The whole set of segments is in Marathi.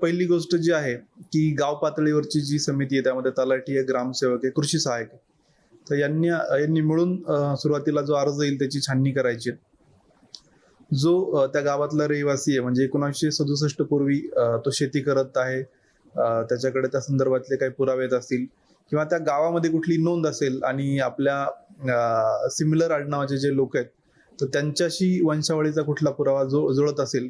पहिली गोष्ट जी आहे की गाव पातळीवरची जी समिती आहे त्यामध्ये तलाठी आहे, ग्रामसेवक आहे, कृषी सहाय्यक आहे. तर यांनी मिळून सुरुवातीला जो अर्ज येईल त्याची छाननी करायची. जो त्या गावातला रहिवासी आहे म्हणजे 1967 पूर्वी तो शेती करत आहे, त्याच्याकडे त्या संदर्भातले काही पुरावे असतील किंवा त्या गावामध्ये कुठली नोंद असेल आणि आपल्या सिमिलर आडनावाचे जे लोक आहेत तर त्यांच्याशी वंशावळीचा कुठला पुरावा जुळत असेल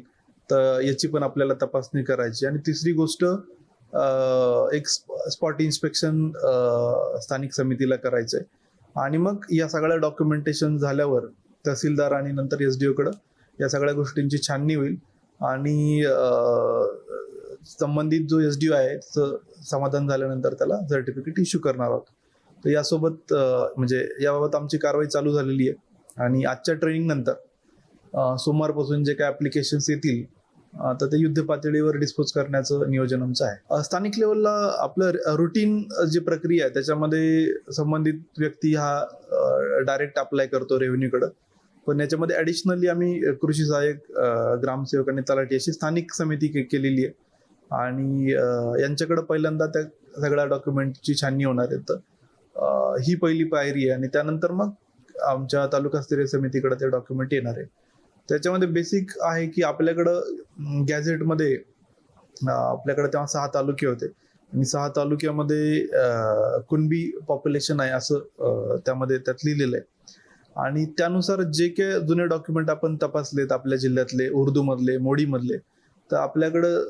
तर याची पण आपल्याला तपासणी करायची. आणि तिसरी गोष्ट एक स्पॉट इन्स्पेक्शन स्थानिक समितीला करायचंय. आणि मग या सगळ्या डॉक्युमेंटेशन झाल्यावर तहसीलदार आणि नंतर SDO कडे या सगळ्या गोष्टींची छाननी होईल आणि संबंधित जो SDO आहे त्याचं समाधान झाल्यानंतर त्याला सर्टिफिकेट इश्यू करणार आहोत. तर यासोबत म्हणजे याबाबत आमची कारवाई चालू झालेली आहे आणि आजच्या ट्रेनिंग नंतर सोमवारपासून जे काही ऍप्लिकेशन्स येतील तर ते युद्ध पातळीवर डिस्पोज करण्याचं नियोजन आमचं आहे. स्थानिक लेवलला आपलं रुटीन जी प्रक्रिया आहे त्याच्यामध्ये संबंधित व्यक्ती हा डायरेक्ट अप्लाय करतो रेव्हेन्यूकडे, पण याच्यामध्ये ऍडिशनली आम्ही कृषी सहाय्यक, ग्रामसेवक आणि तलाठी अशी स्थानिक समिती केलेली आहे आणि यांच्याकडे पहिल्यांदा त्या सगळ्या डॉक्युमेंटची छाननी होणार आहे. तर ही पहिली पायरी आहे आणि त्यानंतर मग आमच्या तालुकास्तरीय समितीकडे ते डॉक्युमेंट येणार आहे. त्याच्यामध्ये बेसिक आहे की आपल्याकडं गॅझेटमध्ये आपल्याकडे तेव्हा 6 तालुके होते आणि 6 तालुक्यामध्ये कुणबी पॉप्युलेशन आहे असं त्यात लिहिलेलं आहे. आणि त्यानुसार जे काही जुने डॉक्युमेंट आपण तपासलेत आपल्या जिल्ह्यातले, उर्दू मधले, मोडी मधले, तर आपल्याकडं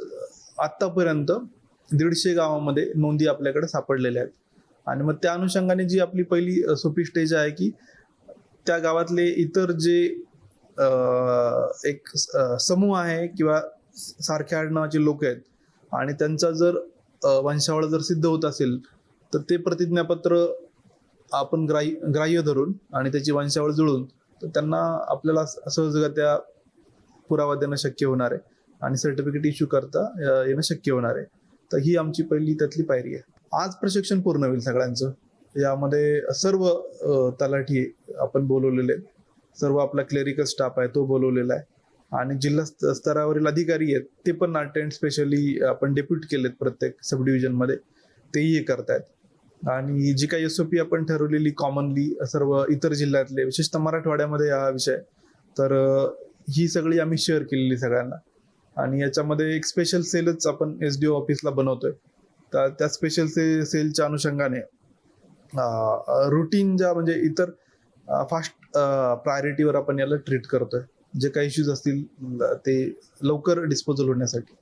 आतापर्यंत 150 गावामध्ये नोंदी आपल्याकडे सापडलेल्या आहेत. आणि मग त्या अनुषंगाने जी आपली पहिली सोपी स्टेज आहे की त्या गावातले इतर जे एक समूह आहे किंवा सारख्या आडनावाचे लोक आहेत आणि त्यांचा जर वंशावळ जर सिद्ध होत असेल तर ते प्रतिज्ञापत्र आपण ग्राह्य धरून आणि त्याची वंशावळ जुळून तर त्यांना आपल्याला सहजगत्या पुरावा देणं शक्य होणार आहे आणि सर्टिफिकेट इश्यू करता येणं शक्य होणार आहे. तर ही आमची पहिली त्यातली पायरी आहे. आज प्रशिक्षण पूर्ण होईल सगळ्यांचं. यामध्ये सर्व तलाठी आपण बोलवलेले, सर्व आपला क्लेरिकल स्टाफ आहे तो बोलवलेला आहे आणि जिल्हा स्तरावरील अधिकारी आहेत ते पण अटेंड स्पेशली आपण डेप्युट केलेत प्रत्येक सब डिव्हिजन मध्ये, तेही हे करतायत. आणि जी काही SOP आपण ठरवलेली कॉमनली सर्व इतर जिल्ह्यातले, विशेषतः मराठवाड्यामध्ये हा विषय, तर ही सगळी आम्ही शेअर केलेली सगळ्यांना. आणि याच्यामध्ये एक स्पेशल सेलच आपण SDO ऑफिसला बनवतोय. तर त्या स्पेशल सेलच्या अनुषंगाने रुटीन ज्या म्हणजे इतर फास्ट प्रायोरिटीवर आपण याला ट्रीट करतोय. जे काही इश्यूज असतील ते लवकर डिस्पोजल होण्यासाठी.